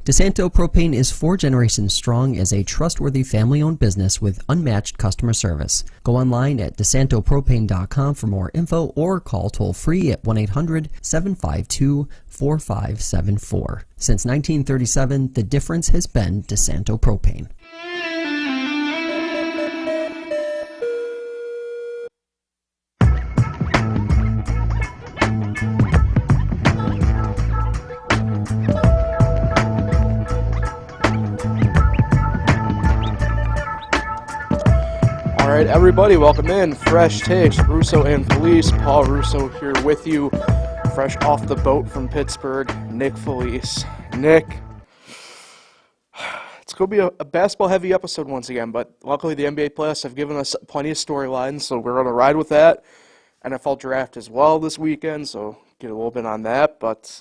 DeSanto Propane is 4 generations strong as a trustworthy family-owned business with unmatched customer service. Go online at DeSantoPropane.com for more info or call toll-free at 1-800-752-4574. Since 1937, the difference has been DeSanto Propane. All right, everybody, welcome in. Fresh Takes, Russo and Felice. Paul Russo here with you, fresh off the boat from Pittsburgh. Nick Felice. Nick, it's going to be a basketball-heavy episode once again, but luckily the NBA playoffs have given us plenty of storylines, so we're going to ride with that. NFL draft as well this weekend, so get a little bit on that. But it's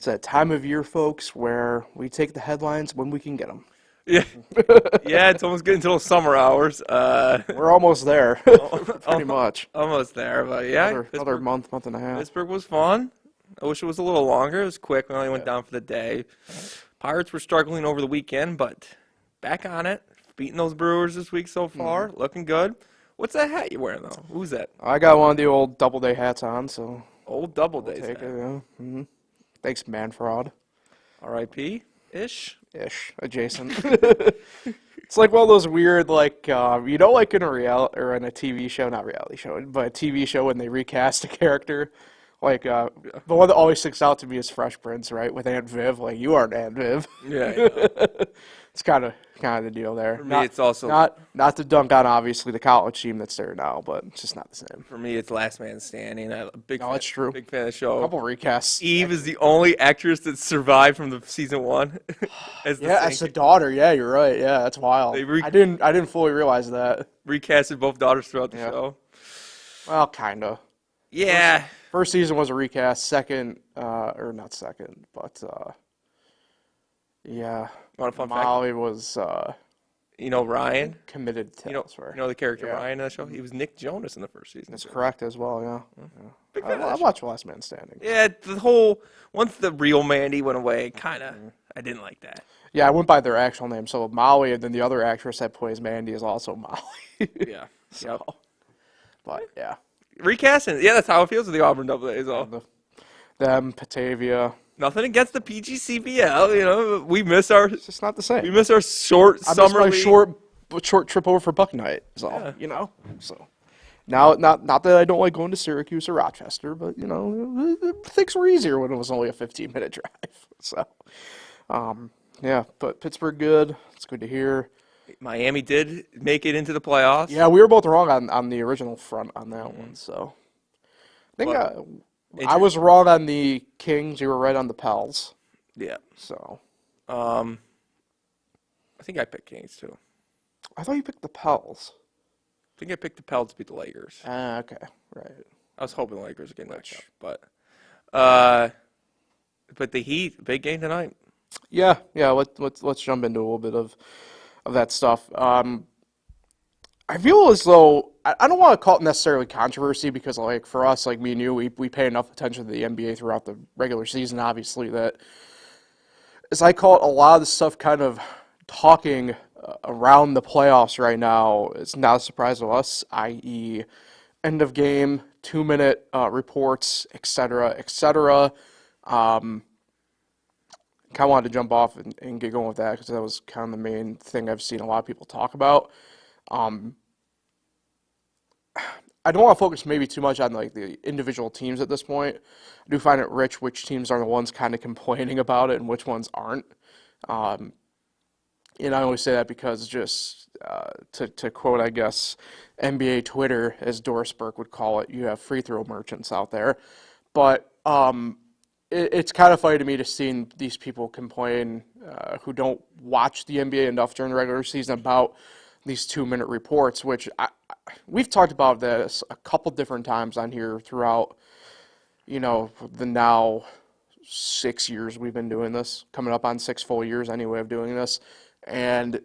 that time of year, folks, where we take the headlines when we can get them. Yeah, it's almost getting to those summer hours. We're almost there, pretty much. Almost there, but yeah. Another month and a half. Pittsburgh was fun. I wish it was a little longer. It was quick. We only went down for the day. Pirates were struggling over the weekend, but back on it. Beating those Brewers this week so far. Looking good. What's that hat you're wearing, though? Who's that? I got one of the old Doubleday hats on, so. Old Doubledays take hat. it, yeah. Mm-hmm. Thanks, Man-Fraud. R.I.P.-ish? Ish, adjacent. It's like one of those weird, like, like in a or in a TV show, not reality show, but a TV show when they recast a character. Like, the one that always sticks out to me is Fresh Prince, right? With Aunt Viv. Like, you aren't Aunt Viv. Yeah. It's kind of the deal there. For me, it's also not to dunk on obviously the college team that's there now, but it's just not the same. For me, it's Last Man Standing. I'm a big fan, it's true. Big fan of the show. A couple recasts. Eve is the only actress that survived from the season 1. As the daughter. Yeah, you're right. Yeah, that's wild. I didn't fully realize that. Recasted both daughters throughout the show. Well, kinda. Yeah. First season was a recast. Second, or not second, but yeah. Want a fun Molly fact? Was Ryan committed to elsewhere. You know the character Ryan in that show? He was Nick Jonas in the first season. That's correct as well, yeah. Big fan I watched Last Man Standing. Yeah, once the real Mandy went away, kinda I didn't like that. Yeah, I went by their actual name. So Molly, and then the other actress that plays Mandy is also Molly. Yeah. So, but yeah. Recasting, yeah, that's how it feels with the Auburn Double A's. Them, Batavia. Nothing against the PGCBL, we miss our. It's just not the same. We miss our summer league. short trip over for Buck Night is all. So now, not that I don't like going to Syracuse or Rochester, but things were easier when it was only a 15-minute drive. So, but Pittsburgh good. It's good to hear. Miami did make it into the playoffs. Yeah, we were both wrong on the original front on that one. So I think I was wrong on the Kings. You were right on the Pels. Yeah. So, I think I picked Kings too. I thought you picked the Pels. I think I picked the Pels to beat the Lakers. Okay, right. I was hoping the Lakers would get knocked out, but the Heat, big game tonight. Yeah. Let's jump into a little bit of that stuff. I feel as though I don't want to call it necessarily controversy because, like, for us, like me and you, we pay enough attention to the NBA throughout the regular season, obviously, that as I call it, a lot of the stuff kind of talking around the playoffs right now is not a surprise to us, i.e., end of game, 2-minute reports, etc., etc. Kind of wanted to jump off and get going with that because that was kind of the main thing I've seen a lot of people talk about. I don't want to focus maybe too much on like the individual teams at this point. I do find it rich which teams are the ones kind of complaining about it and which ones aren't. And I only say that because just to quote, I guess, NBA Twitter, as Doris Burke would call it, you have free throw merchants out there. But it's kind of funny to me to see these people complain who don't watch the NBA enough during the regular season about these 2-minute reports, which we've talked about this a couple different times on here throughout, the now 6 years we've been doing this, coming up on 6 full years anyway of doing this. And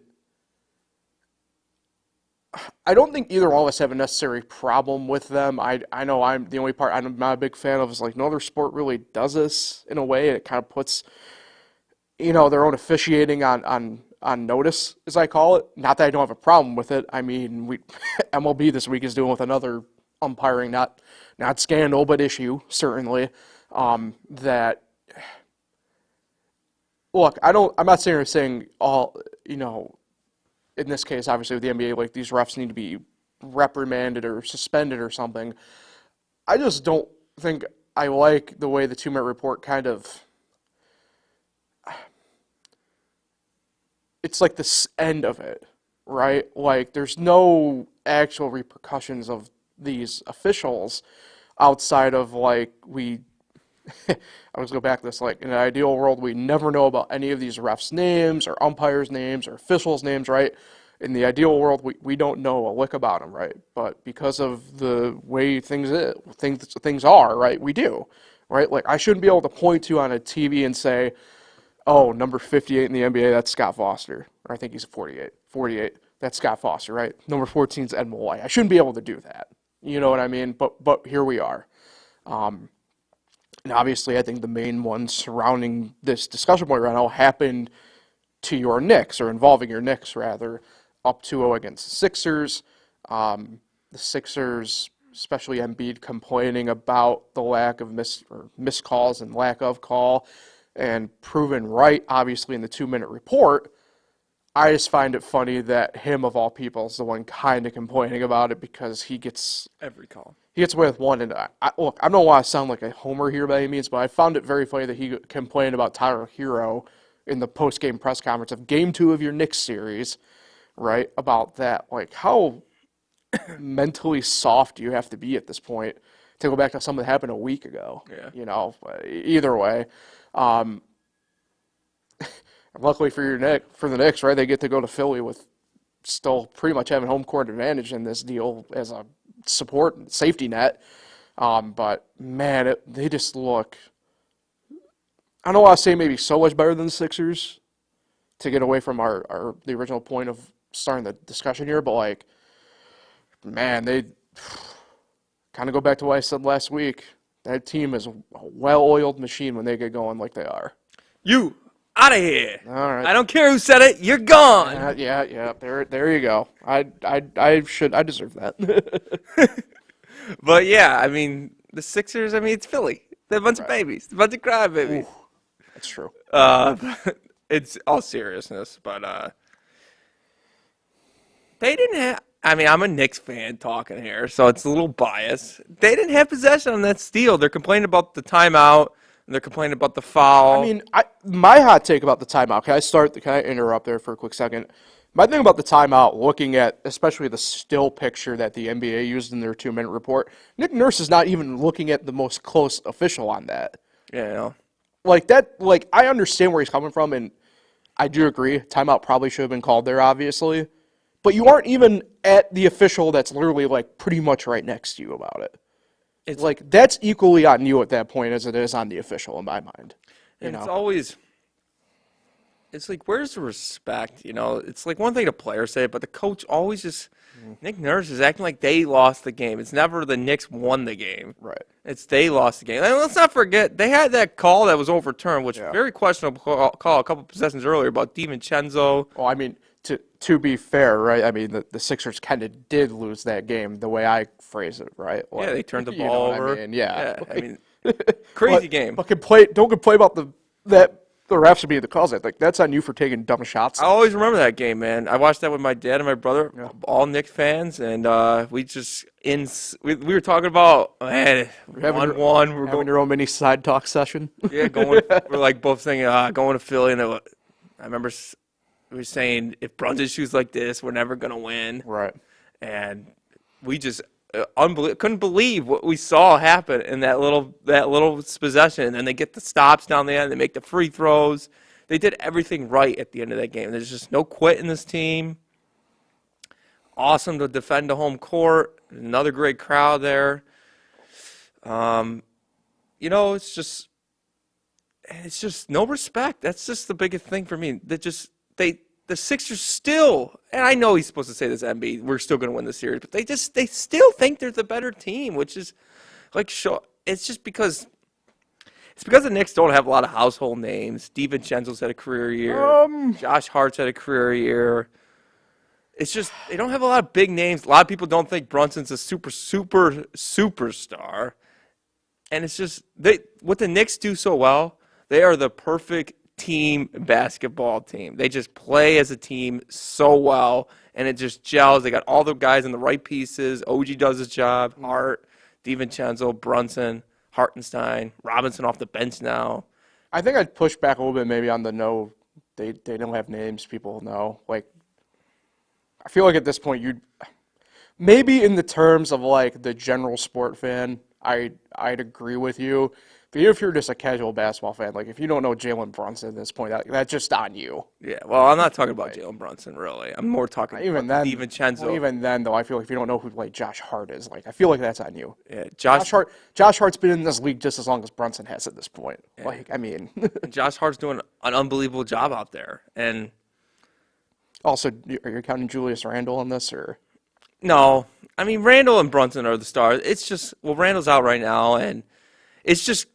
I don't think either one of us have a necessary problem with them. I know I'm the only part I'm not a big fan of is like no other sport really does this in a way. It kind of puts their own officiating on notice, as I call it. Not that I don't have a problem with it. I mean, MLB this week is dealing with another umpiring, not scandal, but issue, certainly. That, look, I'm not saying all, in this case, obviously with the NBA, like these refs need to be reprimanded or suspended or something. I just don't think I like the way the 2-minute report kind of, it's like the end of it, right? Like there's no actual repercussions of these officials outside of like I was go back to this, like in an ideal world, we never know about any of these refs' names or umpires' names or officials' names, right? In the ideal world, we don't know a lick about them, right? But because of the way things are, right, we do, right? Like I shouldn't be able to point to on a TV and say, oh, number 58 in the NBA, that's Scott Foster. Or I think he's 48. 48, that's Scott Foster, right? Number 14 is Ed Malloy. I shouldn't be able to do that. You know what I mean? But here we are. And obviously, I think the main one surrounding this discussion point right now happened to your Knicks, or involving your Knicks, rather, up 2-0 against the Sixers. The Sixers, especially Embiid, complaining about the lack of missed calls and lack of call, and proven right, obviously, in the 2-minute report. I just find it funny that him, of all people, is the one kind of complaining about it because he gets Every call. He gets away with one. And look, I don't want to sound like a homer here by any means, but I found it very funny that he complained about Tyler Hero in the post-game press conference of Game 2 of your Knicks series, right, about that. Like, how mentally soft do you have to be at this point to go back to something that happened a week ago? Yeah. Either way. Luckily for the Knicks, right, they get to go to Philly with still pretty much having home court advantage in this deal as a support and safety net. But man, they just look, I don't want to say maybe so much better than the Sixers to get away from the original point of starting the discussion here, but like, man, they kind of go back to what I said last week. That team is a well-oiled machine when they get going like they are. You out of here! All right. I don't care who said it. You're gone. Yeah. There you go. I deserve that. But yeah, I mean the Sixers. I mean it's Philly. They're a bunch of babies. A bunch of crybabies. Ooh, that's true. It's all seriousness, but they didn't have. I mean, I'm a Knicks fan talking here, so it's a little biased. They didn't have possession on that steal. They're complaining about the timeout, and they're complaining about the foul. I mean, my hot take about the timeout, can I interrupt there for a quick second? My thing about the timeout, looking at especially the still picture that the NBA used in their 2-minute report, Nick Nurse is not even looking at the most close official on that. Yeah. Like that, like I understand where he's coming from, and I do agree, timeout probably should have been called there, obviously. But you aren't even at the official that's literally like pretty much right next to you about it. It's like that's equally on you at that point as it is on the official in my mind. And it's always, it's like, where's the respect? It's like one thing to players say, but the coach always just, Nick Nurse is acting like they lost the game. It's never the Knicks won the game. Right. It's they lost the game. And let's not forget, they had that call that was overturned, which very questionable call a couple possessions earlier about DiVincenzo. Oh, I mean, to be fair, right? I mean, the Sixers kind of did lose that game, the way I phrase it, right? Like, yeah, they turned the ball over. I mean? Yeah. I mean, crazy game. But don't complain about that the refs should be the calls. I think that's on you for taking dumb shots. I always remember that game, man. I watched that with my dad and my brother, all Knicks fans, and we were talking about, man, 1-1. We're going your own mini side talk session. Yeah, we're like both saying going to Philly, and I remember we were saying if Brunson shoots like this, we're never gonna win. Right. And we just couldn't believe what we saw happen in that little possession. And then they get the stops down the end. They make the free throws. They did everything right at the end of that game. There's just no quit in this team. Awesome to defend the home court. Another great crowd there. It's just no respect. That's just the biggest thing for me. The Sixers still, and I know he's supposed to say this, Embiid, we're still going to win the series, but they still think they're the better team, which is like, it's just because It's because the Knicks don't have a lot of household names. DiVincenzo's had a career year. Josh Hart's had a career year. It's just they don't have a lot of big names. A lot of people don't think Brunson's a superstar. And it's just what the Knicks do so well, they are the perfect team basketball team. They just play as a team so well, and it just gels. They got all the guys in the right pieces. OG does his job. Hart, DiVincenzo, Brunson, Hartenstein, Robinson off the bench now. I think I'd push back a little bit maybe on the no, they don't have names people know. Like, I feel like at this point you'd maybe in the terms of like the general sport fan, I'd agree with you. But if you're just a casual basketball fan, like if you don't know Jalen Brunson at this point, that's just on you. Yeah, well, I'm not talking about Jalen Brunson really. I'm more talking about DiVincenzo. Well, even then, though, I feel like if you don't know who like Josh Hart is, like I feel like that's on you. Yeah, Josh Hart's been in this league just as long as Brunson has at this point. Yeah. Like I mean, Josh Hart's doing an unbelievable job out there, and also, are you counting Julius Randle on this or? No, I mean Randle and Brunson are the stars. It's just Randle's out right now, and it's just.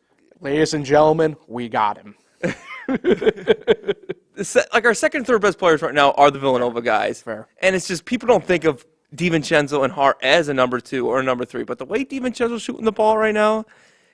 Ladies and gentlemen, we got him. Like our second and third best players right now are the Villanova guys. Fair. And it's just people don't think of DiVincenzo and Hart as a number 2 or a number 3. But the way DiVincenzo's shooting the ball right now,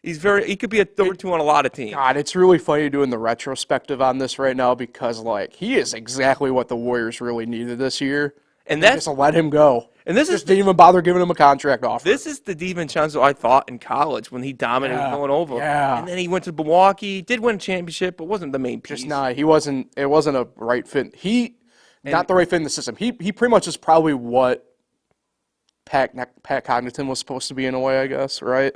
he could be a number 2 on a lot of teams. God, it's really funny doing the retrospective on this right now because like he is exactly what the Warriors really needed this year. And that's just let him go. And this just didn't even bother giving him a contract offer. This is the DiVincenzo I thought in college when he dominated Villanova. Yeah. And then he went to Milwaukee, did win a championship, but wasn't the main piece. Just not. He wasn't. It wasn't a right fit. Not the right fit in the system. He pretty much is probably what Pat Connaughton was supposed to be in a way, I guess. Right.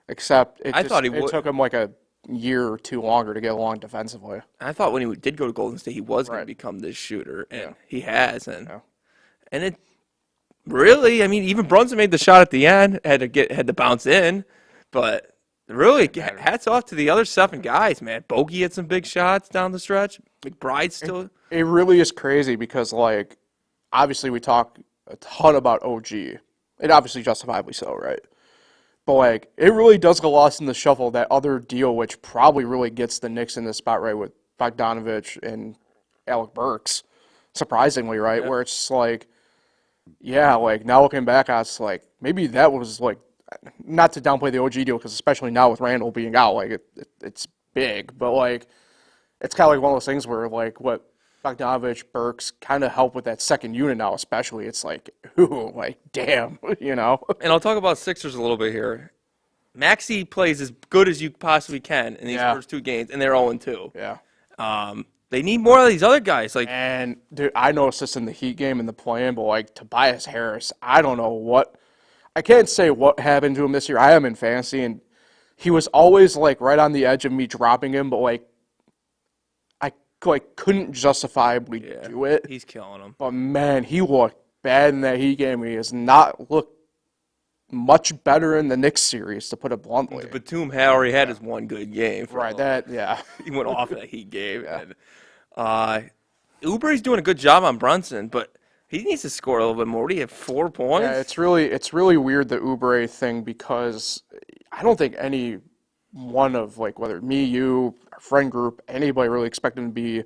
Except it took him like a year or two longer to get along defensively. I thought when he did go to Golden State, he was going to become this shooter, and he has. And it. Really, I mean, even Brunson made the shot at the end, had to bounce in, but really, hats off to the other 7 guys, man. Bogey had some big shots down the stretch. McBride still. It really is crazy because, like, obviously we talk a ton about OG, and obviously justifiably so, right? But like, it really does get lost in the shuffle that other deal, which probably really gets the Knicks in this spot, right, with Bogdanovich and Alec Burks, surprisingly, right, where it's just like. Yeah, like now looking back, I was like, maybe that was like, not to downplay the OG deal, because especially now with Randall being out, like it's big, but like it's kind of like one of those things where like what Bogdanovich, Burks kind of help with that second unit now, especially. It's like, ooh, like damn, you know. And I'll talk about Sixers a little bit here. Maxey plays as good as you possibly can in these first 2 games, and they're 0-2. Yeah. They need more of these other guys. And dude, I noticed this in the Heat game in the play-in, but like Tobias Harris, I don't know what. I can't say what happened to him this year. I am in fantasy, and he was always like right on the edge of me dropping him, but like I couldn't justifiably do it. He's killing him. But man, he looked bad in that Heat game. He has not looked much better in the Knicks series, to put it bluntly. Batum already had his one good game. Right, he went off in that Heat game. And, Oubre's doing a good job on Brunson, but he needs to score a little bit more. He had 4 points. Yeah, it's really weird, the Oubre thing, because I don't think any one of, like, whether me, you, our friend group, anybody really expected him to be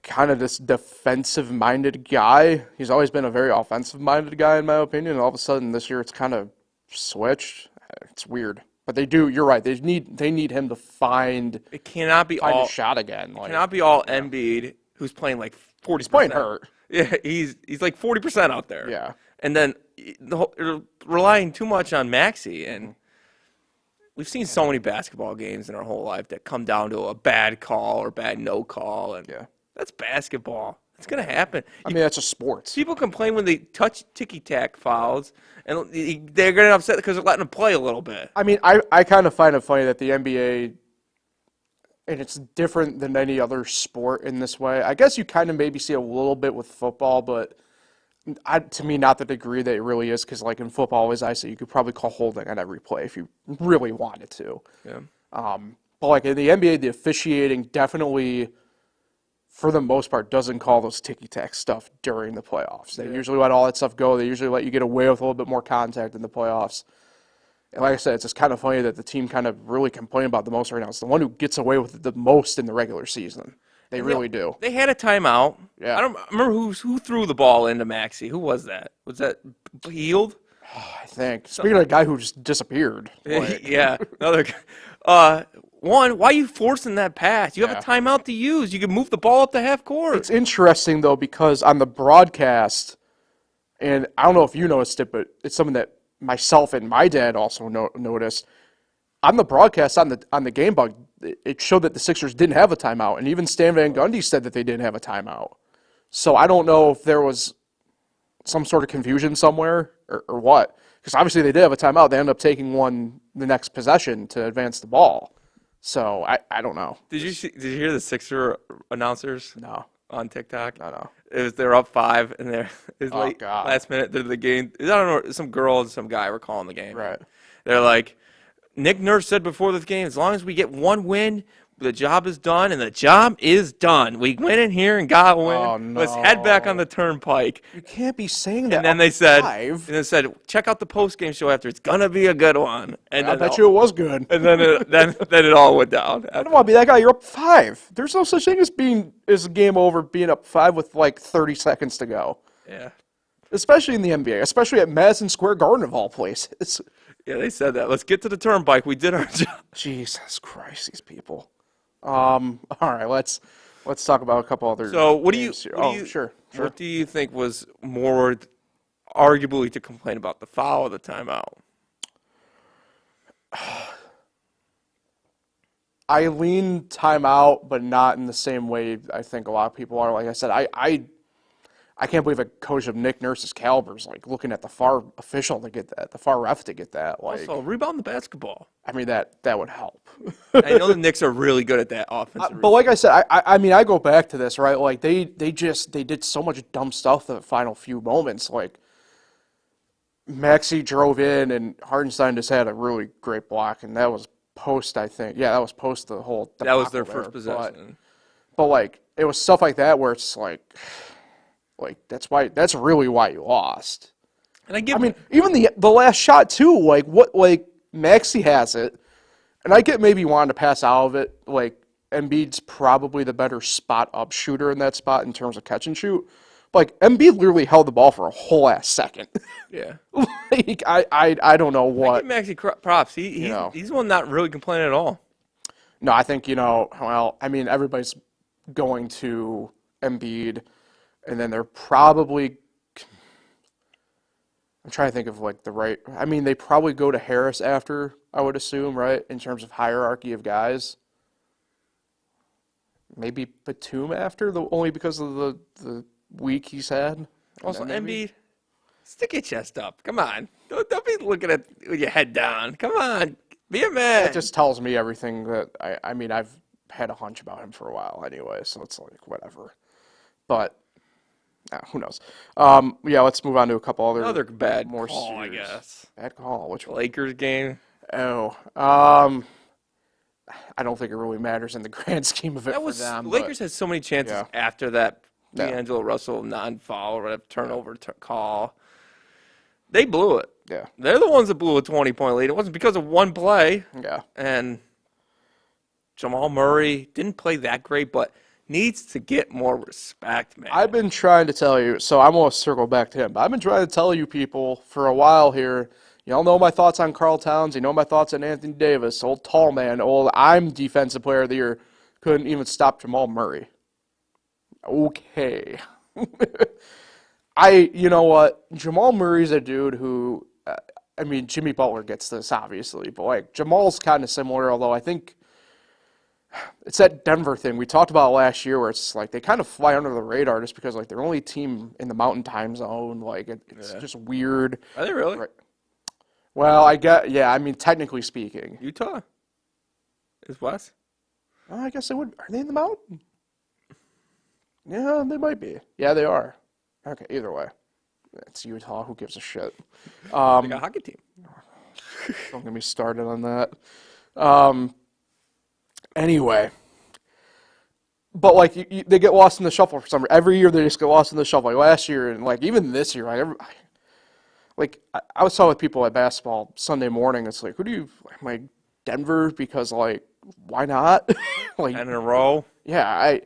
kind of this defensive-minded guy. He's always been a very offensive-minded guy, in my opinion, and all of a sudden this year it's kind of switched. It's weird. But they do, you're right, they need him to find a shot again. It cannot be all Embiid, who's playing like 40%. He's playing hurt. Yeah, he's like 40% out there. Yeah. And then relying too much on Maxey, and we've seen so many basketball games in our whole life that come down to a bad call or bad no call, and that's basketball. It's going to happen. I mean, that's just sports. People complain when they touch ticky-tack fouls, and they're getting upset because they're letting them play a little bit. I mean, I kind of find it funny that the NBA, and it's different than any other sport in this way. I guess you kind of maybe see a little bit with football, but to me, not the degree that it really is, because like in football, as I say, you could probably call holding on every play if you really wanted to. Yeah. But like in the NBA, the officiating definitely, for the most part, doesn't call those ticky-tack stuff during the playoffs. They usually let all that stuff go. They usually let you get away with a little bit more contact in the playoffs. And like I said, it's just kind of funny that the team kind of really complain about the most right now. It's the one who gets away with it the most in the regular season. They really do. They had a timeout. Yeah. I don't remember who threw the ball into Maxey. Who was that? Was that Heald? I think. Speaking of a guy who just disappeared. Yeah. Another guy. Why are you forcing that pass? You have a timeout to use. You can move the ball up to half court. It's interesting, though, because on the broadcast, and I don't know if you noticed it, but it's something that myself and my dad also noticed. On the broadcast, on the game bug, it showed that the Sixers didn't have a timeout, and even Stan Van Gundy said that they didn't have a timeout. So I don't know if there was some sort of confusion somewhere or what, because obviously they did have a timeout. They ended up taking one the next possession to advance the ball. So I don't know. Did you hear the Sixer announcers? No. On TikTok? No. They're up 5 and it was late God. last minute. They're the game. I don't know. Some girl and some guy were calling the game. Right. They're like, Nick Nurse said before the game, as long as we get one win, the job is done, and the job is done. We went in here and got a win. Oh, no. Let's head back on the turnpike. You can't be saying that. And then they said, check out the post-game show after. It's gonna be a good one. And I bet you it was good. And then it all went down. I don't want to be that guy. You're up 5. There's no such thing as a game over being up 5 with like 30 seconds to go. Yeah. Especially in the NBA, especially at Madison Square Garden of all places. Yeah, they said that. Let's get to the turnpike. We did our job. Jesus Christ, these people. All right, let's talk about a couple other. So, what do you? Sure. What do you think was more arguably to complain about, the foul or the timeout? I lean timeout, but not in the same way I think a lot of people are. Like I said, I can't believe a coach of Nick Nurse's caliber is like looking at the far official to get that, the far ref to get that. Like, Also, rebound the basketball. I mean that would help. I know the Knicks are really good at that offense. But like I said, I mean I go back to this, right? Like they did so much dumb stuff the final few moments. Like Maxey drove in and Hartenstein just had a really great block, and that was post, I think. Yeah, that was post the whole. That was their debacle first there. possession. But like it was stuff like that where it's like that's really why you lost. And I mean, even the last shot too. Like Maxey has it, and I get maybe wanting to pass out of it. Like Embiid's probably the better spot up shooter in that spot in terms of catch and shoot. But like Embiid literally held the ball for a whole ass second. Yeah. Like I don't know what. I give Maxey props. He's one not really complaining at all. No, I think well, I mean everybody's going to Embiid. And then they're probably, I'm trying to think of like the right, I mean, they probably go to Harris after, I would assume, right, in terms of hierarchy of guys. Maybe Batum after, only because of the week he's had. Also, Embiid, stick your chest up. Come on. Don't be looking at with your head down. Come on. Be a man. It just tells me everything that, I mean, I've had a hunch about him for a while anyway, so it's like, whatever. But. Who knows? Yeah, let's move on to a couple another bad more call, serious. I guess. Bad call. Which one? Lakers game. Oh, I don't think it really matters in the grand scheme of it for them. Lakers had so many chances after that D'Angelo Russell non-foul or whatever turnover call. They blew it. Yeah, they're the ones that blew a 20-point lead. It wasn't because of one play. Yeah, and Jamal Murray didn't play that great, but needs to get more respect, man. I've been trying to tell you, so I'm going to circle back to him, but I've been trying to tell you people for a while here, y'all know my thoughts on Karl Towns, you know my thoughts on Anthony Davis, old tall man, I'm defensive player of the year, couldn't even stop Jamal Murray. Okay. You know what, Jamal Murray's a dude who, I mean, Jimmy Butler gets this, obviously, but like, Jamal's kind of similar, although I think it's that Denver thing we talked about last year where it's like they kind of fly under the radar just because like they're only team in the mountain time zone. Like it's just weird. Are they really? Right. Well, I mean, technically speaking. Utah is West? I guess they would. Are they in the mountain? Yeah, they might be. Yeah, they are. Okay, either way. It's Utah. Who gives a shit? They got a hockey team. Don't get me started on that. Anyway, but like they get lost in the shuffle for some reason. Every year they just get lost in the shuffle. Like last year and like even this year, like I was talking with people at basketball Sunday morning. It's like, who do you I'm like Denver because like why not? Like 10 in a row. yeah,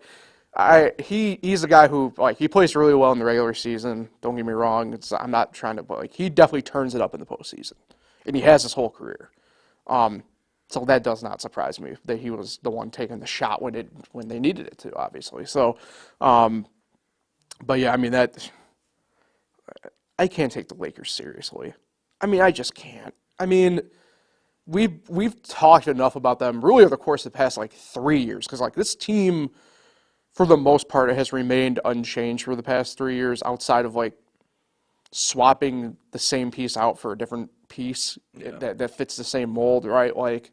he's a guy who like he plays really well in the regular season. Don't get me wrong. I'm not trying to, but like he definitely turns it up in the postseason, and he has his whole career. So that does not surprise me that he was the one taking the shot when they needed it to, obviously. So, but yeah, I mean that I can't take the Lakers seriously. I mean, I just can't. I mean, we've talked enough about them really over the course of the past like 3 years because like this team, for the most part, has remained unchanged for the past 3 years outside of like swapping the same piece out for a different piece that fits the same mold, right? Like,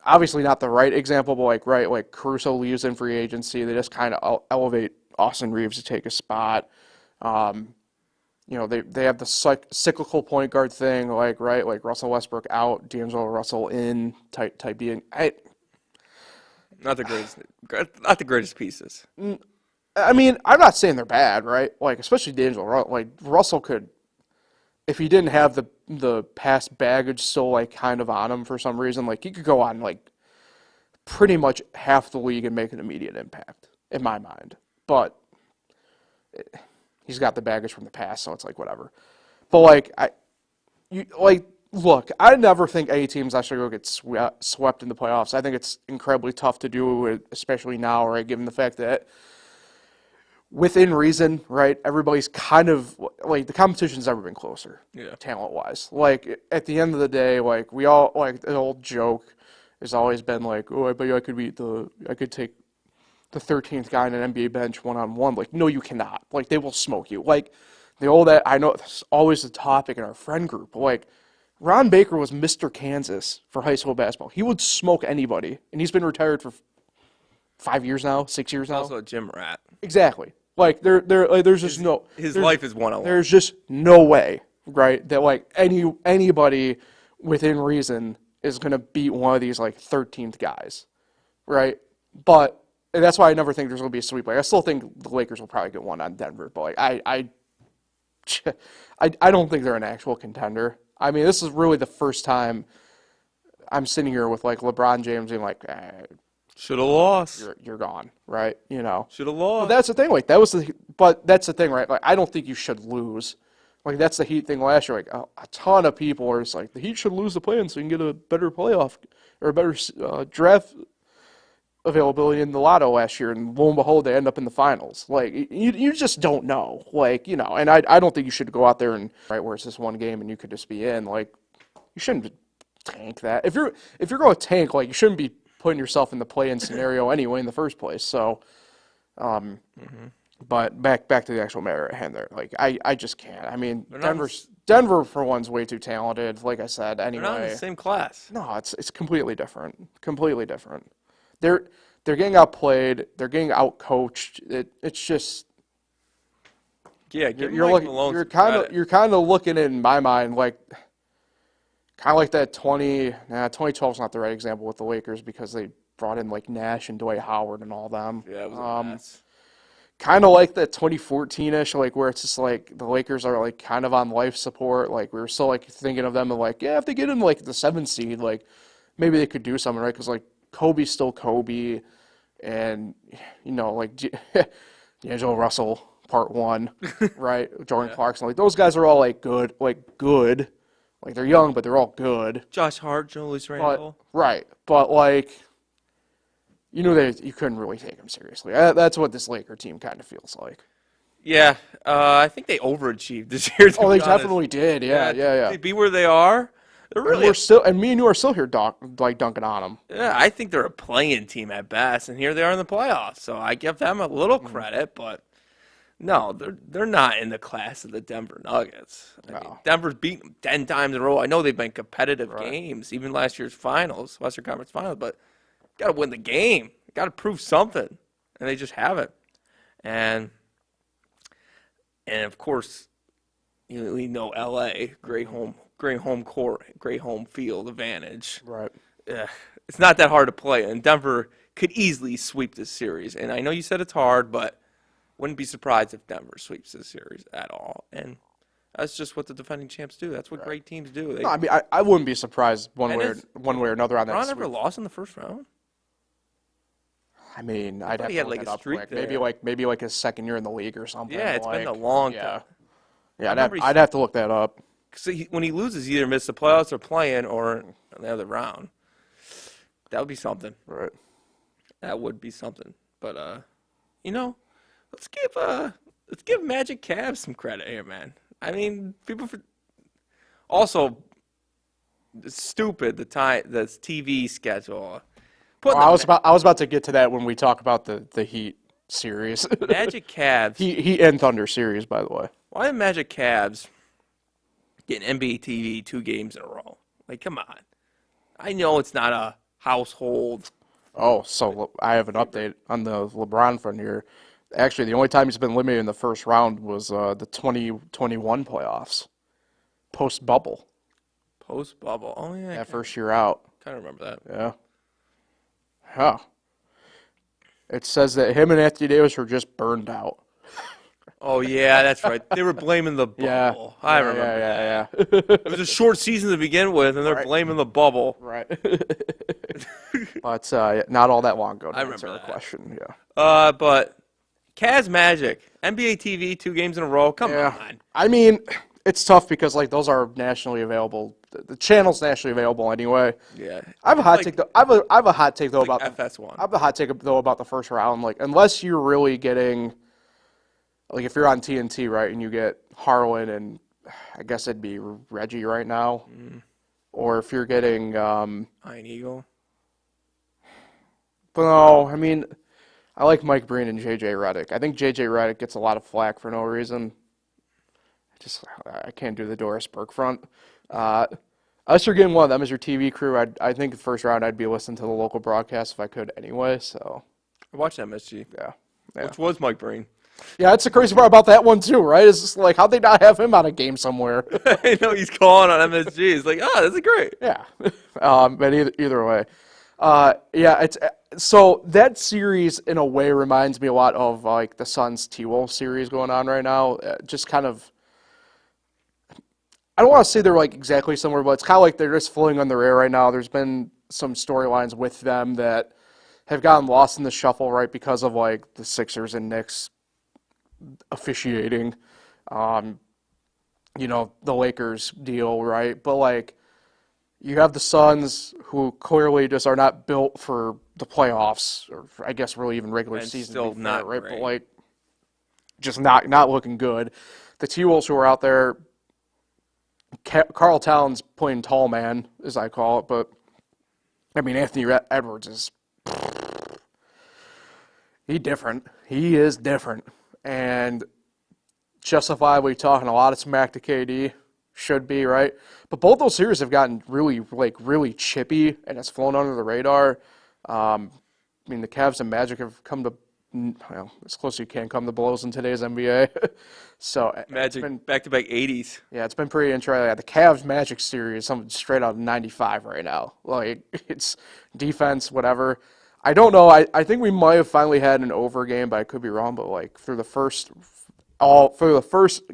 obviously not the right example, but like, right, like Caruso leaves in free agency. They just kind of elevate Austin Reeves to take a spot. They have the cyclical point guard thing, like, right, like Russell Westbrook out, D'Angelo Russell in, type being. Not the greatest pieces. I mean, I'm not saying they're bad, right? Like, especially D'Angelo. Like, Russell could, if he didn't have the past baggage still, like, kind of on him for some reason, like, he could go on, like, pretty much half the league and make an immediate impact, in my mind. But he's got the baggage from the past, so it's like, whatever. But, like, look, I never think any team's actually going to get swept in the playoffs. I think it's incredibly tough to do, especially now, right, given the fact that within reason, right, everybody's kind of, like, the competition's never been closer, talent-wise. Like, at the end of the day, like, we all, like, the old joke has always been, like, oh, I bet you I could take the 13th guy on an NBA bench one-on-one. Like, no, you cannot. Like, they will smoke you. Like, I know it's always the topic in our friend group, but, like, Ron Baker was Mr. Kansas for high school basketball. He would smoke anybody, and he's been retired for 5 years now, 6 years now. Also a gym rat. Exactly. Like there's just his life is 101. There's just no way, right, that like anybody within reason is gonna beat one of these like 13th guys, right? But and that's why I never think there's gonna be a sweep. Like I still think the Lakers will probably get one on Denver, but like I don't think they're an actual contender. I mean, this is really the first time I'm sitting here with like LeBron James being like, should have lost. You're gone, right? You know. Should have lost. But that's the thing. Like that's the thing, right? Like I don't think you should lose. Like that's the Heat thing last year. Like a ton of people are just like the Heat should lose the play-in so you can get a better playoff or a better draft availability in the lotto last year, and lo and behold, they end up in the finals. Like you just don't know. Like and I don't think you should go out there and right where it's just one game and you could just be in. Like you shouldn't tank that. If you're going to tank, like you shouldn't be putting yourself in the play-in scenario anyway in the first place. So, but back to the actual matter at hand there. Like I just can't. I mean, Denver for one's way too talented. Like I said, anyway. They're not in the same class. No, it's completely different. Completely different. They're getting outplayed. They're getting outcoached. It's just. Yeah, you're kind of looking in my mind like. Kind of like that 2012 is not the right example with the Lakers because they brought in like Nash and Dwight Howard and all them. Yeah, it was a mess. Kind of like that 2014-ish, like where it's just like the Lakers are like kind of on life support. Like we were still like thinking of them and like, yeah, if they get in like the 7th seed, like maybe they could do something, right? Because like Kobe's still Kobe, and like D'Angelo Russell Part 1, right? Jordan Clarkson, like those guys are all like good. Like, they're young, but they're all good. Josh Hart, Julius Randle. Right. But, like, you couldn't really take them seriously. That's what this Laker team kind of feels like. Yeah. I think they overachieved this year, to be honest. Definitely did. Yeah. They be where they are. They're really and me and you are still here dunking on them. Yeah, I think they're a playing team at best, and here they are in the playoffs. So I give them a little credit, but no, they're not in the class of the Denver Nuggets. I mean, Denver's beaten them 10 times in a row. I know they've been competitive games, even last year's finals, Western Conference Finals, but got to win the game. Got to prove something, and they just haven't. And of course, we know L.A. great home court, great home field advantage. Right. It's not that hard to play, and Denver could easily sweep this series. And I know you said it's hard, but wouldn't be surprised if Denver sweeps this series at all. And That's just what the defending champs do. That's what great teams do. No, I mean, I wouldn't be surprised one And way or another on that. Ron ever lost in the first round? I mean, I'd have he to had, look like, it a up streak quick. there. Maybe like his second year in the league or something. Yeah, it's been a like, long yeah. time. Yeah, remember I'd have to look that up. Because when he loses, he either misses the playoffs or playing or the other round. That would be something. Right. That would be something. But let's give Magic Cavs some credit here, man. I mean, also it's stupid the TV schedule. I was about to get to that when we talk about the Heat series. Magic Cavs. Heat and Thunder series, by the way. Why are Magic Cavs getting NBA TV 2 games in a row? Like, come on. I know it's not a household. Oh, so I have an update on the LeBron front here. Actually, the only time he's been limited in the first round was the 2021 playoffs, post-bubble. Post-bubble. Oh, yeah. That first year out. Kind of remember that. Yeah. Huh. It says that him and Anthony Davis were just burned out. Oh, yeah, that's right. They were blaming the bubble. Yeah. I remember that. Yeah. It was a short season to begin with, and they're blaming the bubble. Right. But not all that long ago to I answer remember the that. question. Yeah. But Cavs Magic, NBA TV 2 games in a row. Come on. I mean, it's tough because like those are nationally available. The channel's nationally available anyway. Yeah. I have a hot take though. I have a hot take though Like about FS1. I have a hot take though about the first round. Like unless you're really getting, like if you're on TNT right and you get Harlan and I guess it'd be Reggie right now, or if you're getting Iron Eagle. but no, I mean I like Mike Breen and JJ Redick. I think JJ Redick gets a lot of flack for no reason. I can't do the Doris Burke front. Unless you're getting one of them as your TV crew, I think the first round I'd be listening to the local broadcast if I could anyway. So I watched MSG. yeah. Which was Mike Breen. Yeah, that's the crazy part about that one too, right? It's just like how'd they not have him on a game somewhere? I know he's calling on MSG. He's like, this is great. Yeah. But either way, yeah. It's so that series in a way reminds me a lot of like the Suns T-Wolves series going on right now. Just kind of. I don't want to say they're like exactly similar, but it's kind of like they're just floating on their air right now. There's been some storylines with them that have gotten lost in the shuffle, right, because of like the Sixers and Knicks officiating, the Lakers deal, right? But like you have the Suns who clearly just are not built for the playoffs, or I guess really even regular And season. still to be not fair, right? great. But like just not looking good. The T-Wolves who are out there. Carl Towns playing tall man, as I call it, but I mean Anthony Edwards is different. He is different, and justifiably talking a lot of smack to KD, should be right. But both those series have gotten really chippy, and it's flown under the radar. I mean the Cavs and Magic have come to as close as you can come to blows in today's NBA. So Magic back-to-back 80s. Yeah, it's been pretty interesting. The Cavs Magic series, something straight out of -- right now. Like it's defense, whatever. I don't know. I think we might have finally had an over game, but I could be wrong. But like for the first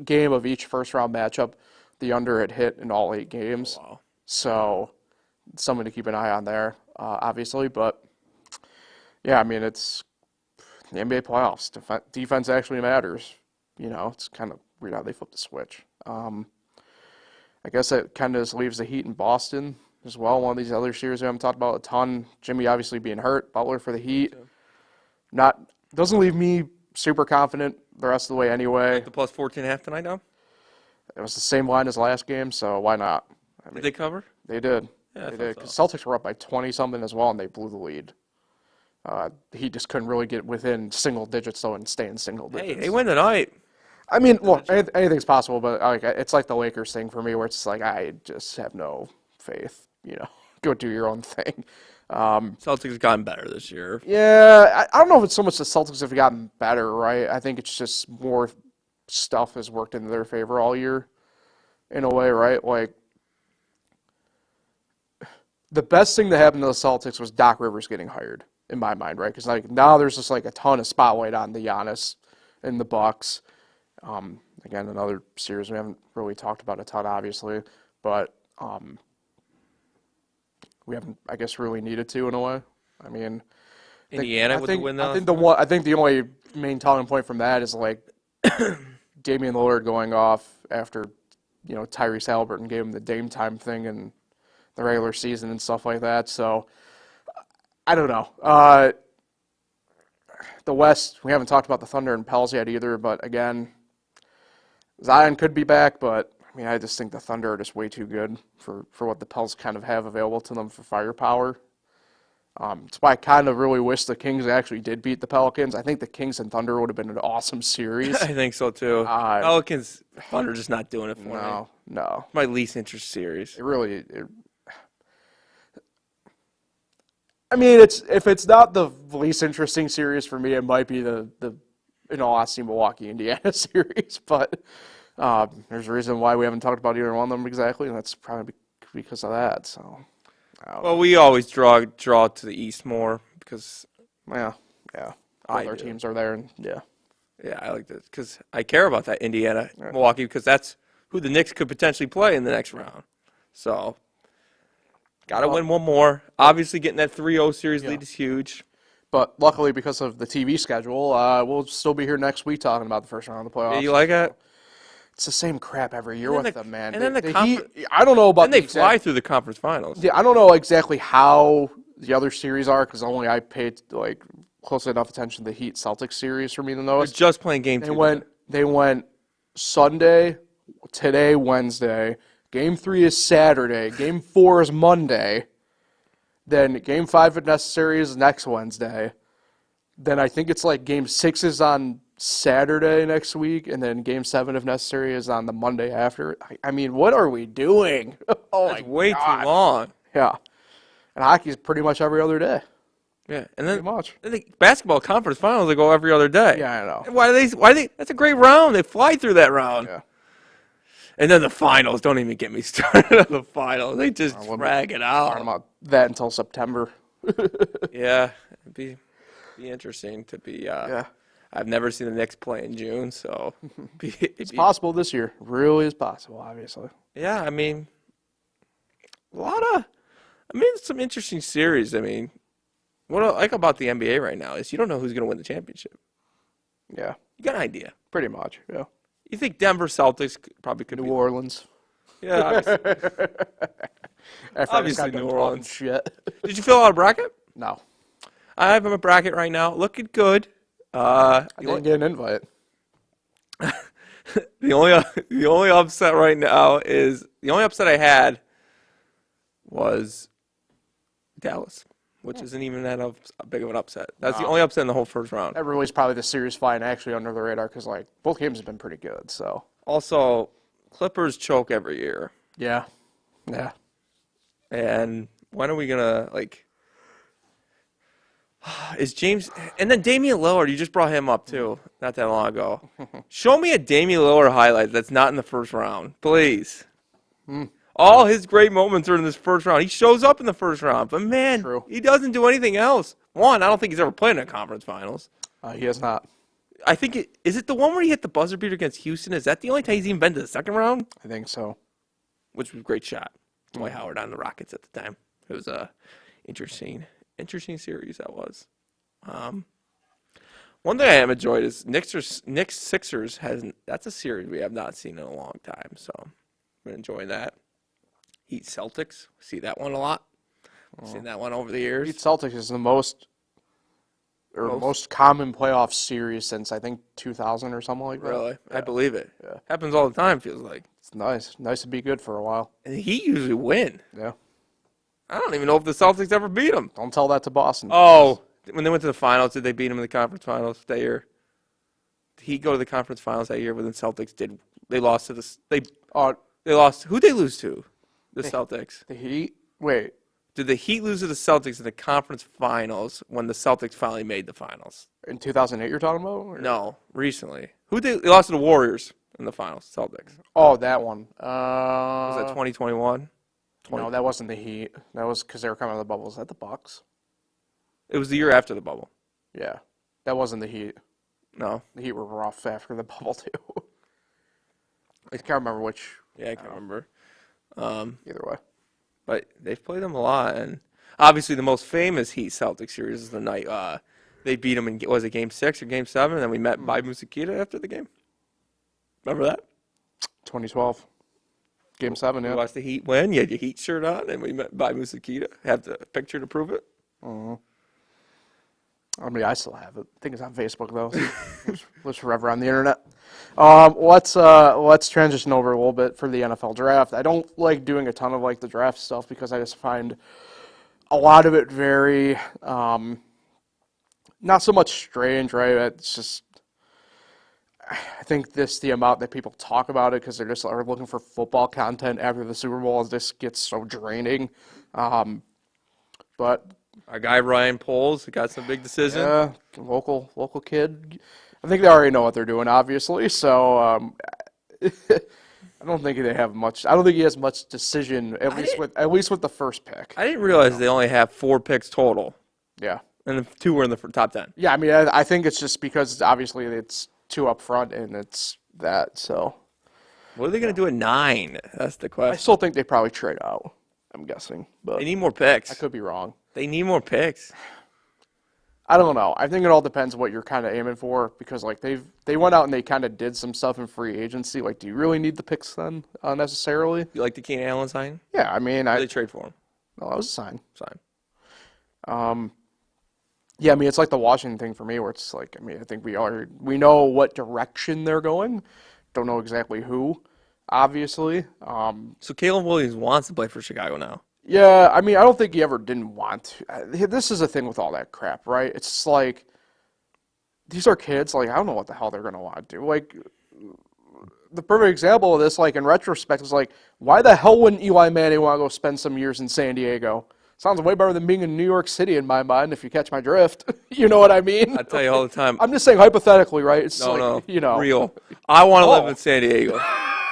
game of each first round matchup, the under had hit in all 8 games. Wow. So something to keep an eye on there, obviously. But yeah, I mean it's the NBA playoffs. Defense actually matters. It's kind of weird how they flip the switch. I guess it kind of just leaves the Heat in Boston as well. One of these other series we haven't talked about a ton. Jimmy obviously being hurt. Butler for the Heat. Doesn't leave me super confident the rest of the way anyway. The plus 14.5 tonight now? It was the same line as last game, so why not? Did they cover? They did. Yeah, They did. 'Cause Celtics were up by 20-something as well, and they blew the lead. He just couldn't really get within single digits, though, and stay in single digits. Hey, they win tonight. I mean, look, anything's possible, but it's like the Lakers thing for me, where it's like I just have no faith. Go do your own thing. Celtics have gotten better this year. Yeah, I don't know if it's so much the Celtics have gotten better, right? I think it's just more stuff has worked in their favor all year, in a way, right? Like the best thing that happened to the Celtics was Doc Rivers getting hired, in my mind, right? Because like now there's just like a ton of spotlight on the Giannis and the Bucks. Again, another series we haven't really talked about a ton, obviously, but we haven't, I guess, really needed to in a way. I mean, Indiana with the win, though. I think the only main talking point from that is like Damian Lillard going off after, Tyrese Halliburton gave him the Dame time thing in the regular season and stuff like that. So I don't know. The West, we haven't talked about the Thunder and Pels yet either, but again, Zion could be back, but I mean, I just think the Thunder are just way too good for what the Pels kind of have available to them for firepower. That's why I kind of really wish the Kings actually did beat the Pelicans. I think the Kings and Thunder would have been an awesome series. I think so too. Pelicans, Thunder just not doing it for me. No. My least interest series. I mean, if it's not the least interesting series for me, it might be the in all honesty, Milwaukee Indiana series. But there's a reason why we haven't talked about either one of them exactly, and that's probably because of that. So. Well, we always draw to the East more because Both our teams are there, and yeah, I like that because I care about that Indiana Milwaukee because that's who the Knicks could potentially play in the next round. So, got to win one more. Obviously, getting that 3-0 series lead is huge. But luckily, because of the TV schedule, we'll still be here next week talking about the first round of the playoffs. Yeah, you like it? It's the same crap every year with them, man. And then the Heat, I don't know about. And they fly through the conference finals. Yeah, I don't know exactly how the other series are because only I paid close enough attention to the Heat Celtics series for me to know. They're just playing game 2. They went Sunday, today, Wednesday. Game 3 is Saturday. Game 4 is Monday. Then Game 5, if necessary, is next Wednesday. Then I think it's Game 6 is on Saturday next week, and then Game 7, if necessary, is on the Monday after. I mean, what are we doing? That's way too long. Yeah. And hockey's pretty much every other day. Yeah, and then pretty much. The basketball conference finals, they go every other day. Yeah, I know. And why do they? That's a great round. They fly through that round. Yeah. And then the finals. Don't even get me started on the finals. They just drag it out. Talking about that until September. Yeah, it'd be interesting to be. Yeah. I've never seen the Knicks play in June, so it's possible this year. Really is possible, obviously. Yeah, I mean, some interesting series. I mean, what I like about the NBA right now is you don't know who's going to win the championship. Yeah. You got an idea. Pretty much, yeah. You think Denver Celtics probably could New Orleans. Yeah, obviously New Orleans. Shit. Did you fill out a bracket? No. I have a bracket right now. Looking good. I didn't get an invite. The only upset right now is the only upset I had was Dallas, which isn't even that big of an upset. That's the only upset in the whole first round. That really is probably the series flying actually under the radar because both games have been pretty good. So also, Clippers choke every year. Yeah. And when are we gonna is James and then Damian Lillard? You just brought him up too, not that long ago. Show me a Damian Lillard highlight that's not in the first round, please. All his great moments are in this first round. He shows up in the first round, but man, he doesn't do anything else. One, I don't think he's ever played in a conference finals. He has not. I think is it the one where he hit the buzzer beater against Houston? Is that the only time he's even been to the second round? I think so. Which was a great shot. Dwight Howard on the Rockets at the time. It was a interesting series that was. One thing I have enjoyed is Knicks Sixers that's a series we have not seen in a long time. So I'm been enjoying that. Heat Celtics, see that one a lot. Seen that one over the years. Heat Celtics is the most common playoff series since I think 2000 or something like that. Really, yeah. I believe it. Yeah. Happens all the time. Feels like it's nice to be good for a while. And the Heat usually win. Yeah. I don't even know if the Celtics ever beat them. Don't tell that to Boston. Oh, when they went to the finals, did they beat them in the conference finals that year? Did he go to the conference finals that year when the Celtics did? They lost to they lost. Who'd they lose to? The Celtics. The Heat? Wait. Did the Heat lose to the Celtics in the conference finals when the Celtics finally made the finals? In 2008 you're talking about? Or? No, recently. They lost to the Warriors in the finals, Celtics. Oh, that one. Was that 2021? No, that wasn't the Heat. That was because they were coming out of the bubble. Was that the Bucks? It was the year after the bubble. Yeah. That wasn't the Heat. No. The Heat were rough after the bubble, too. I can't remember which. Yeah, I can't remember. Either way. But they've played them a lot, and obviously the most famous Heat Celtics series is the night they beat them in, was it Game 6 or Game 7, and then we met by Musakita after the game. Remember that? 2012. Game 7, We yeah. watched the Heat win. You had your Heat shirt on, and we met by Musakita. Have the picture to prove it. I mean, I still have it. I think it's on Facebook, though. So lives forever on the internet. Let's transition over a little bit for the NFL draft. I don't like doing a ton of like the draft stuff because I just find a lot of it very not so much strange, right? It's just I think the amount that people talk about it because they're just are looking for football content after the Super Bowl just gets so draining. But Our guy Ryan Poles got some big decision. yeah, local kid. I think they already know what they're doing, obviously. So I don't think they have much. I don't think he has much decision at least with the first pick. I didn't realize they only have 4 picks total, Yeah, and the 2 were in the top 10. yeah. I mean, I think it's just because obviously it's 2 up front and it's that. So What are they going to do at 9? That's the I question. still think they probably trade out. I'm guessing, but They need more picks. I could be wrong. They need more picks. I don't know. I think it all depends what you're kind of aiming for because like they went out and they kind of did some stuff in free agency. Like, do you really need the picks then necessarily? You like the Keenan Allen sign? Yeah, I mean, They trade for him. no, that was a sign. Sign. Yeah, I mean, it's like the Washington thing for me, where it's like, I mean, I think we know what direction they're going, don't know exactly who, obviously. So Caleb Williams wants to play for Chicago now. Yeah, I mean, I don't think he ever didn't want to. This is the thing with all that crap, right? It's just like these are kids. Like, I don't know what the hell they're gonna want to do. Like, the perfect example of this, like in retrospect, is like, why the hell wouldn't Eli Manning want to go spend some years in San Diego? Sounds way better than being in New York City in my mind, if you catch my drift. You know what I mean? I tell you all the time. I'm just saying hypothetically, right? It's No, like, you know, real. I want to live Oh. in San Diego.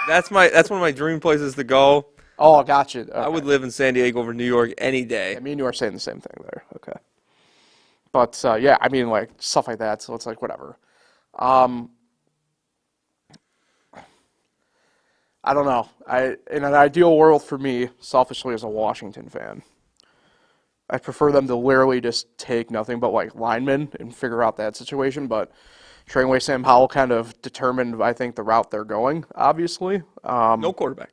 That's one of my dream places to go. Oh, gotcha. Okay. I would live in San Diego over New York any day. I mean, you are saying the same thing there. Okay. But, yeah, I mean, like, stuff like that, so it's like, whatever. I don't know. In an ideal world for me, selfishly as a Washington fan, I prefer them to literally just take nothing but like linemen and figure out that situation. But Trainway Sam Howell kind of determined, I think, the route they're going. Obviously, No quarterback.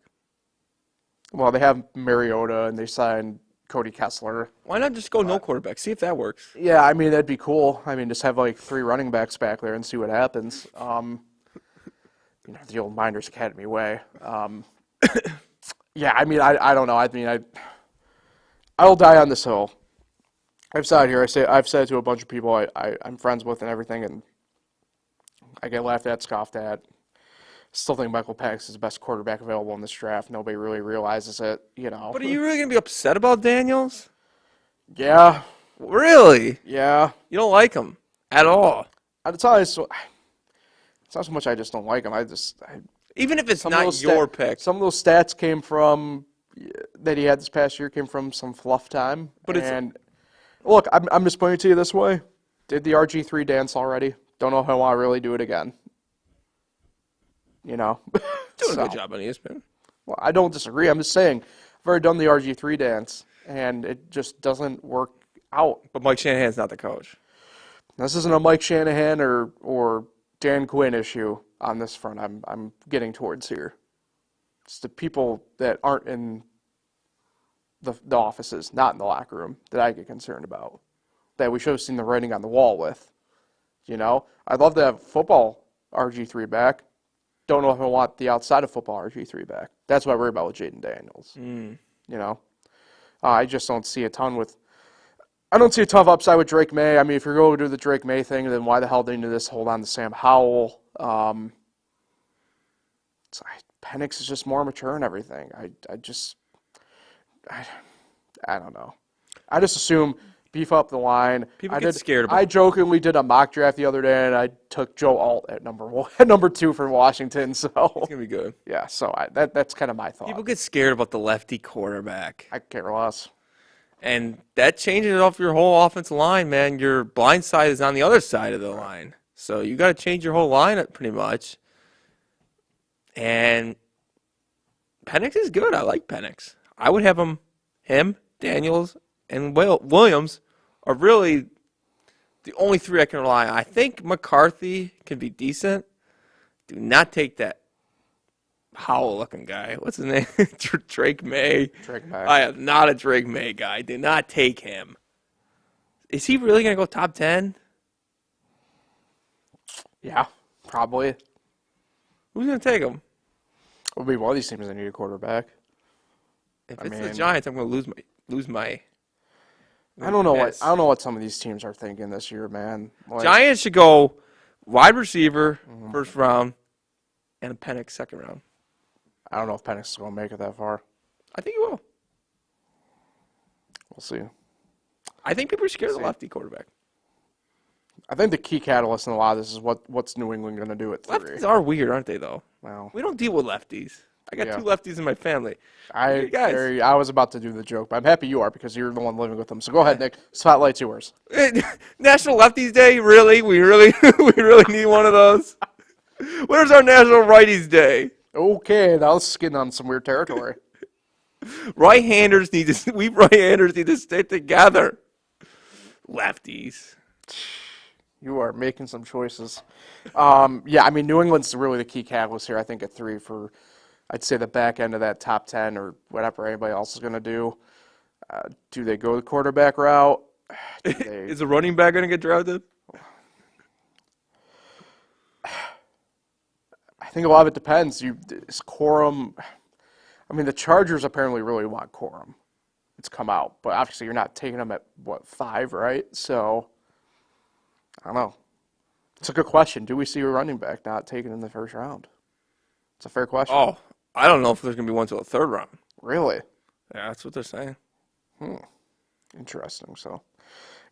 well, they have Mariota and they signed Cody Kessler. Why not just go no quarterback? See if that works. Yeah, I mean that'd be cool. I mean, just have like 3 running backs back there and see what happens. You know, the old Miners Academy way. Yeah, I mean, I don't know. I mean, I'll die on this hill. I've said it here. I've said it to a bunch of people I'm friends with and everything, and I get laughed at, scoffed at. Still think Michael Penix is the best quarterback available in this draft. Nobody really realizes it, you know. But are you really going to be upset about Daniels? Yeah, Really? yeah. You don't like him at all? It's not so much I just don't like him. Even if it's Some of not those your pick. Some of those stats came from that he had this past year came from some fluff time. But look, I'm just pointing to you this way. Did the RG3 dance already? Don't know if I want to really do it again. You know, Doing a good job on ESPN. Well, I don't disagree. I'm just saying I've already done the RG3 dance, and it just doesn't work out. But Mike Shanahan's not the coach. This isn't a Mike Shanahan or Dan Quinn issue on this front. I'm getting towards here. It's the people that aren't in the offices, not in the locker room, that I get concerned about. That we should have seen the writing on the wall with. You know, I'd love to have football RG3 back. Don't know if I want the outside of football RG3 back. That's what I worry about with Jaden Daniels. You know, I just don't see a ton of upside with Drake May. I mean, if you're going to do the Drake May thing, then why the hell didn't you just hold on to Sam Howell? Penix is just more mature and everything. I don't know. I just assume beef up the line. People get scared about I jokingly did a mock draft the other day, and I took Joe Alt at number 2 for Washington. So It's going to be good. yeah, so that's kind of my thought. People get scared about the lefty quarterback. I care less. And that changes off your whole offensive line, man. Your blind side is on the other side of the line. So you got to change your whole lineup pretty much. And Penix is good. I like Penix. I would have him, Daniels, and Williams are really the only three I can rely on. I think McCarthy can be decent. Do not take that Howell-looking guy. What's his name? Drake May. Drake May. I am not a Drake May guy. Do not take him. Is he really going to go top 10? Yeah, probably. Who's going to take him? It'll be one of these teams that need a quarterback. If it's the Giants, I'm going to lose my. I don't know what some of these teams are thinking this year, man. Like, Giants should go wide receiver first round and a Penix second round. I don't know if Penix is going to make it that far. I think he will. We'll see. I think people are scared of the lefty quarterback. I think the key catalyst in a lot of this is what's New England going to do at 3. Lefties are weird, aren't they? Though. Well, We don't deal with lefties. I got Yeah. 2 lefties in my family. I was about to do the joke, but I'm happy you are because you're the one living with them. So go ahead, Nick. Spotlight's yours. National Lefties Day? Really? We really need one of those? Where's our National Righties Day? Okay, now let's skin on some weird territory. Right-handers need to stay together. Lefties. You are making some choices. Yeah, I mean, New England's really the key catalyst here, I think, at 3 for, I'd say, the back end of that top 10 or whatever anybody else is going to do. Do they go the quarterback route? Is the running back going to get drafted? I think a lot of it depends. Is Corum? I mean, the Chargers apparently really want Corum. It's come out, but obviously you're not taking him at 5, right? So I don't know. It's a good question. Do we see a running back not taken in the first round? It's a fair question. Oh, I don't know if there's going to be one till the 3rd round. Really? Yeah, that's what they're saying. Interesting. So,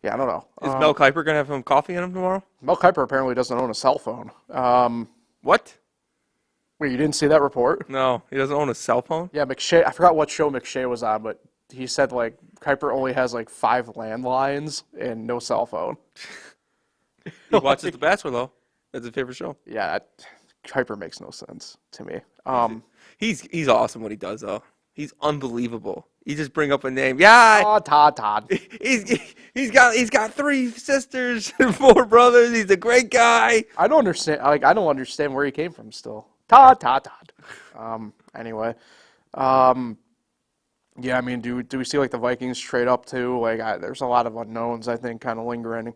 yeah, I don't know. Is Mel Kiper going to have some coffee in him tomorrow? Mel Kiper apparently doesn't own a cell phone. What? Wait, you didn't see that report? No, he doesn't own a cell phone? Yeah, McShay. I forgot what show McShay was on, but he said like Kiper only has like 5 landlines and no cell phone. He watches The Bachelor, though. That's his favorite show. Yeah, Kiper makes no sense to me. He's awesome what he does, though. He's unbelievable. You just bring up a name. Yeah, Todd. he's got 3 sisters and 4 brothers. He's a great guy. I don't understand. I don't understand where he came from. Still, Todd. Anyway, yeah. I mean, do we see like the Vikings trade up too? Like, there's a lot of unknowns. I think kind of lingering.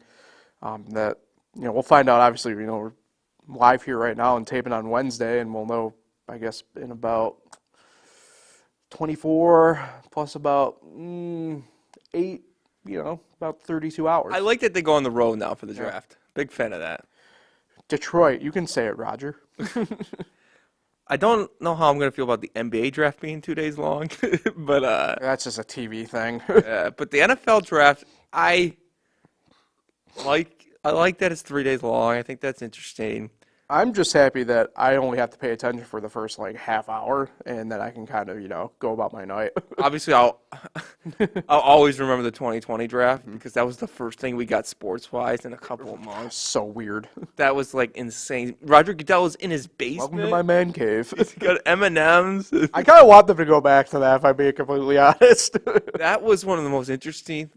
That we'll find out. Obviously, we're live here right now and taping on Wednesday, and we'll know. I guess in about 24 plus about 8, about 32 hours. I like that they go on the road now for the draft. Big fan of that. Detroit, you can say it, Roger. I don't know how I'm going to feel about the NBA draft being 2 days long, but That's just a TV thing. but the NFL draft, I like that it's 3 days long. I think that's interesting. I'm just happy that I only have to pay attention for the first half hour, and then I can kind of go about my night. Obviously, I'll always remember the 2020 draft because that was the first thing we got sports-wise in a couple of months. So weird. That was insane. Roger Goodell was in his basement. Welcome to my man cave. He's got M&Ms. I kind of want them to go back to that, if I'm being completely honest. That was one of the most interesting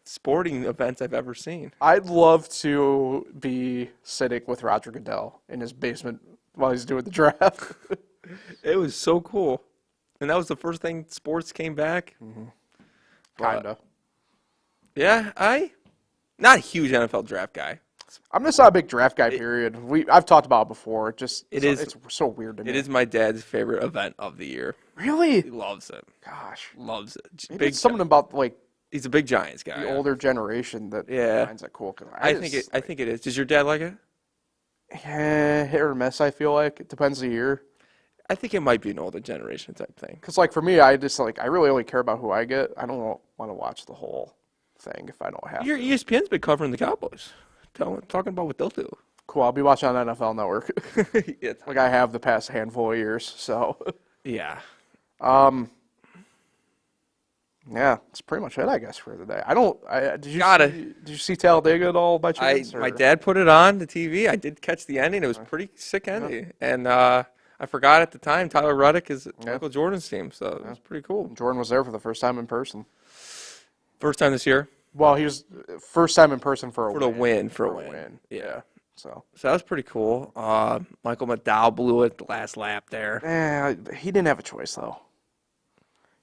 sporting events I've ever seen. I'd love to be sitting with Roger Goodell in his basement while he's doing the draft. It was so cool. And that was the first thing sports came back. Kind of. Yeah, not a huge NFL draft guy. I'm just not a big draft guy, period. I've talked about it before. It's so weird to me. It is my dad's favorite event of the year. Really? He loves it. Gosh. Loves it. Maybe it's something about He's a big Giants guy. the older generation that finds that cool. I think it is. Does your dad like it? Hit or miss, I feel like. It depends the year. I think it might be an older generation type thing. Because, for me, I just, I really only care about who I get. I don't want to watch the whole thing if I don't have Your to. ESPN's been covering the Cowboys. Talking about what they'll do. Cool, I'll be watching on NFL Network. Yeah. Like I have the past handful of years, so. Yeah. Yeah, that's pretty much it, I guess, for the day. Did you see Talladega at all by chance? My dad put it on the TV. I did catch the ending. It was pretty sick ending. And I forgot at the time Tyler Reddick is Michael Jordan's team, so it was pretty cool. Jordan was there for the first time in person. First time this year? Well, he was first time in person for a win. For a win. Yeah. So that was pretty cool. Michael McDowell blew it the last lap there. he didn't have a choice though.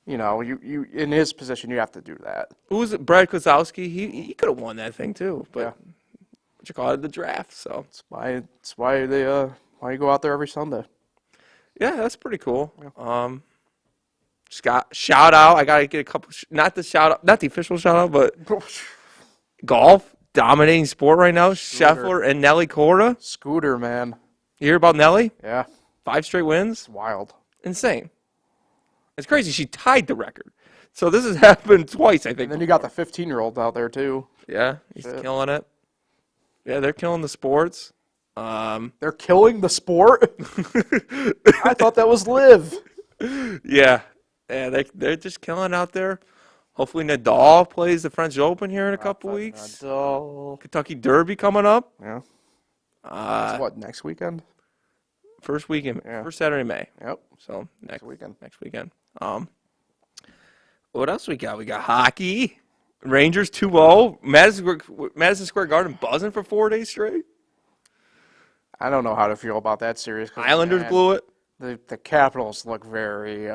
You know, you in his position, you have to do that. Who was it? Brad Kozlowski. He could have won that thing too, but what you call it, the draft. So that's why you go out there every Sunday. Yeah, that's pretty cool. Yeah. Shout out. I gotta get a couple. Not the official shout out, but golf dominating sport right now. Scooter. Scheffler and Nelly Korda. Scooter, man. You hear about Nelly? Yeah. 5 straight wins. It's wild. Insane. It's crazy. She tied the record. So this has happened twice, I think. And then you got the 15-year-old out there too. Yeah, he's killing it. Yeah, they're killing the sports. They're killing the sport? I thought that was live. Yeah, they're just killing out there. Hopefully Nadal plays the French Open here in a couple weeks. Nadal. Kentucky Derby coming up. Yeah. It's what, next weekend? First weekend, first Saturday in May. Yep. So next weekend. What else we got? We got hockey. Rangers 2-0. Madison Square Garden buzzing for 4 days straight. I don't know how to feel about that series. Islanders blew it. The Capitals look very.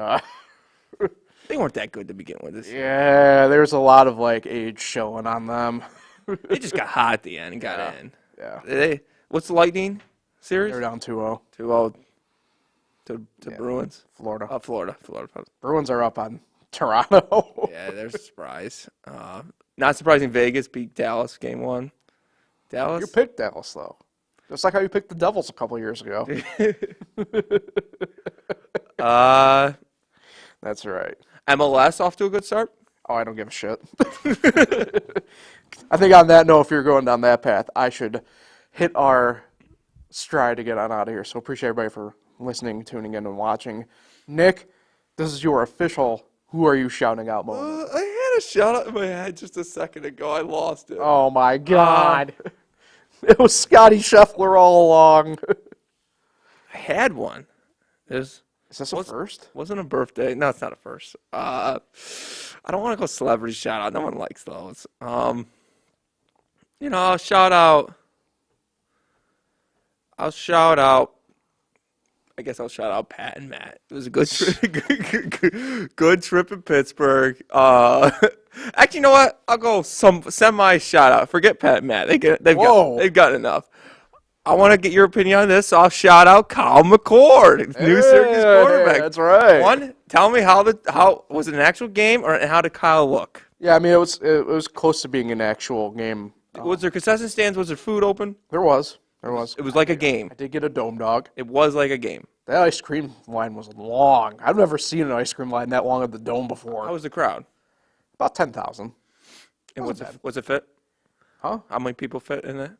They weren't that good to begin with this year. Yeah, there's a lot of age showing on them. They just got hot at the end and got in. Yeah. What's the Lightning series? They're down 2-0. 2-0 to Bruins. Florida. Florida. Bruins are up on Toronto. Yeah, there's a surprise. Not surprising, Vegas beat Dallas game 1. Dallas? You picked Dallas, though. Just like how you picked the Devils a couple years ago. That's right. MLS off to a good start? Oh, I don't give a shit. I think on that note, if you're going down that path, I should hit our stride to get on out of here. So appreciate everybody for listening, tuning in, and watching. Nick, this is your official "Who Are You Shouting Out" moment. I had a shout out in my head just a second ago. I lost it. Oh, my God. It was Scotty Scheffler all along. I had one. Is this a first? Wasn't a birthday. No, it's not a first. I don't want to go celebrity shout out. No one likes those. I'll shout out. I guess I'll shout out Pat and Matt. It was a good trip. Good trip in Pittsburgh. Actually, you know what? I'll go some semi shout out. Forget Pat and Matt. They've got enough. I want to get your opinion on this, so I'll shout out Kyle McCord, new Syracuse quarterback. That's right. One, tell me how was it an actual game, or how did Kyle look? Yeah, I mean it was close to being an actual game. Was there concession stands? Was there food open? There was. It was like a game. I did get a dome dog. It was like a game. That ice cream line was long. I've never seen an ice cream line that long at the dome before. How was the crowd? About 10,000. And was it fit? Huh? How many people fit in it?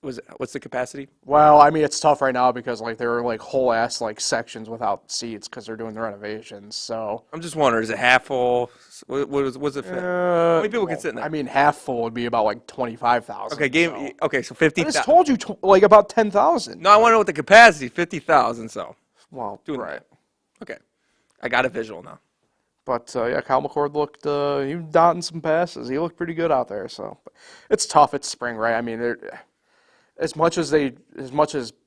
What's the capacity? Well, I mean, it's tough right now because there are whole ass sections without seats because they're doing the renovations. So I'm just wondering, is it half full? Was it fit? How many people can sit in there? I mean, half full would be about 25,000. Okay, Okay, so 50,000. I just told you about 10,000. No, I want to know what the capacity. 50,000. So. Well, right. Okay, I got a visual now. But Kyle McCord looked he was dotting some passes. He looked pretty good out there. So it's tough. It's spring, right? I mean, as much as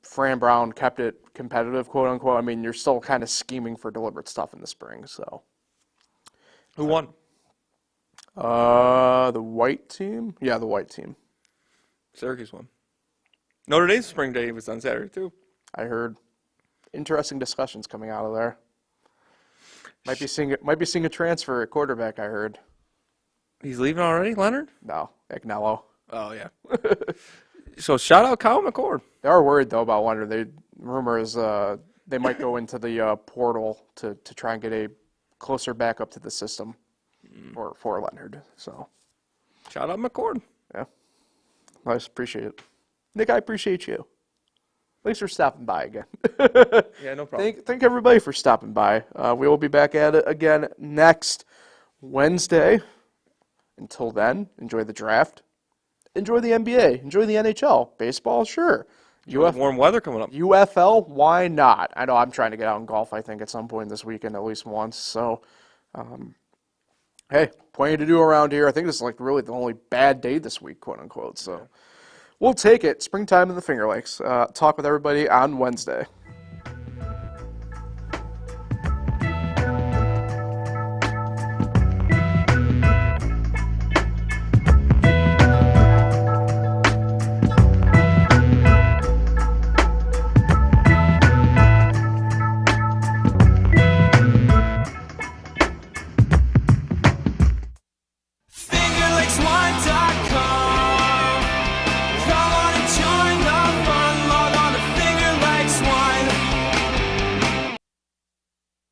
Fran Brown kept it competitive, quote unquote, I mean, you're still kind of scheming for deliberate stuff in the spring. So, who won? The white team. Yeah, the white team. Syracuse won. Notre Dame's spring day was on Saturday too. I heard interesting discussions coming out of there. Might be seeing a transfer at quarterback. I heard. He's leaving already, Leonard? No, Agnello. Oh yeah. So shout out Kyle McCord. They are worried though about Leonard. Rumor is they might go into the portal to try and get a closer backup to the system for Leonard. So shout out McCord. Yeah, I appreciate it, Nick. I appreciate you. Thanks for stopping by again. Yeah, no problem. Thank everybody for stopping by. We will be back at it again next Wednesday. Until then, enjoy the draft. Enjoy the NBA. Enjoy the NHL. Baseball, sure. Warm weather coming up. UFL, why not? I know I'm trying to get out and golf, I think, at some point this weekend, at least once. So, hey, plenty to do around here. I think this is like really the only bad day this week, quote unquote. So, we'll take it. Springtime in the Finger Lakes. Talk with everybody on Wednesday.